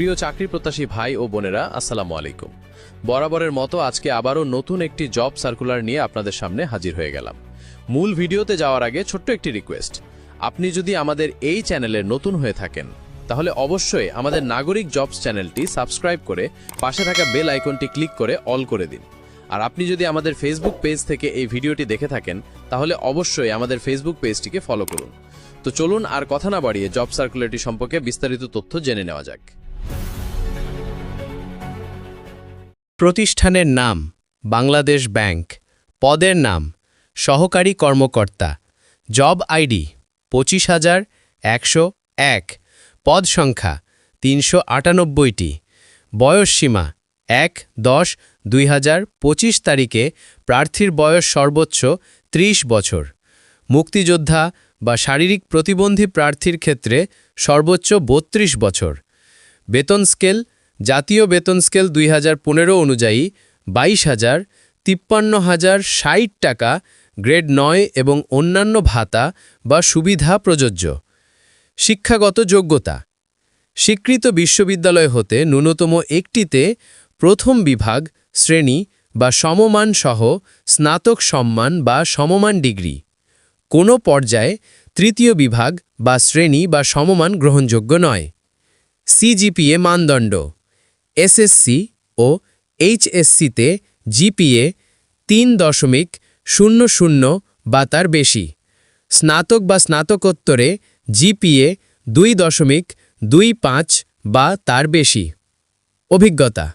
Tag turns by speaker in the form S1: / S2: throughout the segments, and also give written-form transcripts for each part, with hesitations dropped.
S1: প্রিয় চাকরি প্রত্যাশী ভাই ও বোনেরা, আসসালামু আলাইকুম। বরাবরের মতো আজকে আবারও নতুন একটি জব সার্কুলার নিয়ে আপনাদের সামনে হাজির হয়ে গেলাম। মূল ভিডিওতে যাওয়ার আগে ছোট্ট একটি রিকোয়েস্ট, আপনি যদি আমাদের এই চ্যানেলে নতুন হয়ে থাকেন তাহলে অবশ্যই আমাদের নাগরিক জবস চ্যানেলটি সাবস্ক্রাইব করে পাশে থাকা বেল আইকনটি ক্লিক করে অল করে দিন। আর আপনি যদি আমাদের ফেসবুক পেজ থেকে এই ভিডিওটি দেখে থাকেন তাহলে অবশ্যই আমাদের ফেসবুক পেজটিকে ফলো করুন। তো চলুন আর কথা না বাড়িয়ে জব সার্কুলারটি সম্পর্কে বিস্তারিত তথ্য জেনে নেওয়া যাক।
S2: প্রতিষ্ঠানের নাম বাংলাদেশ ব্যাংক, পদের নাম সহকারী কর্মকর্তা, জব আইডি 25,101, পদ সংখ্যা 398টি, বয়স সীমা 1/10/2025 তারিখে প্রার্থীর বয়স সর্বোচ্চ 30 বছর, মুক্তিযোদ্ধা বা শারীরিক প্রতিবন্ধী প্রার্থীর ক্ষেত্রে সর্বোচ্চ 32 বছর। বেতন স্কেল জাতীয় বেতন স্কেল 2015 অনুযায়ী 22,000-53,060 টাকা, গ্রেড 9 এবং অন্যান্য ভাতা বা সুবিধা প্রযোজ্য। শিক্ষাগত যোগ্যতা স্বীকৃত বিশ্ববিদ্যালয় হতে ন্যূনতম একটিতে প্রথম বিভাগ শ্রেণী বা সমমান সহ স্নাতক সম্মান বা সমমান ডিগ্রি, কোনো পর্যায়ে তৃতীয় বিভাগ বা শ্রেণী বা সমমান গ্রহণযোগ্য নয়। সিজিপিএ মানদণ্ড এসএসসি ও এইচএসসিতে জিপিএ 3.00 বা তার বেশি, স্নাতক বা স্নাতকোত্তরে জিপিএ 2.25 বা তার বেশি। অভিজ্ঞতা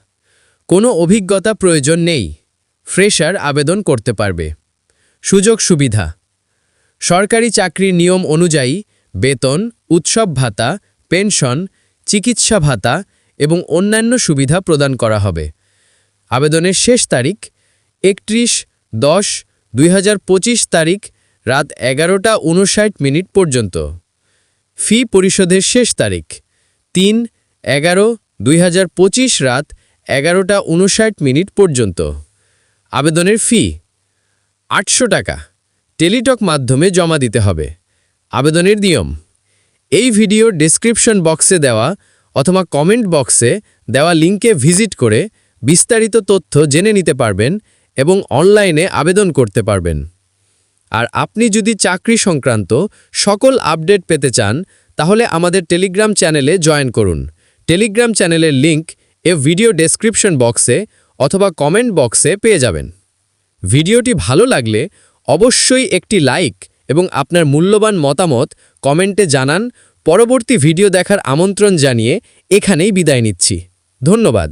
S2: কোনো অভিজ্ঞতা প্রয়োজন নেই, ফ্রেশার আবেদন করতে পারবে। সুযোগ সুবিধা সরকারি চাকরির নিয়ম অনুযায়ী বেতন, উৎসব ভাতা, পেনশন, চিকিৎসা ভাতা এবং অন্যান্য সুবিধা প্রদান করা হবে। আবেদনের শেষ তারিখ 31/10/2025 তারিখ রাত 11:59 পর্যন্ত। ফি পরিশোধের শেষ তারিখ 3/11/2025 রাত 11:59 পর্যন্ত। আবেদনের ফি 800 টাকা, টেলিটক মাধ্যমে জমা দিতে হবে। আবেদনের নিয়ম এই ভিডিওর ডেসক্রিপশন বক্সে দেওয়া অথবা কমেন্ট বক্সে দেওয়া লিঙ্কে ভিজিট করে বিস্তারিত তথ্য জেনে নিতে পারবেন এবং অনলাইনে আবেদন করতে পারবেন। আর আপনি যদি চাকরি সংক্রান্ত সকল আপডেট পেতে চান তাহলে আমাদের টেলিগ্রাম চ্যানেলে জয়েন করুন। টেলিগ্রাম চ্যানেলের লিঙ্ক ভিডিও ডেসক্রিপশন বক্সে অথবা কমেন্ট বক্সে পেয়ে যাবেন। ভিডিওটি ভালো লাগলে অবশ্যই একটি লাইক এবং আপনার মূল্যবান মতামত কমেন্টে জানান। পরবর্তী ভিডিও দেখার আমন্ত্রণ জানিয়ে এখানেই বিদায় নিচ্ছি। ধন্যবাদ।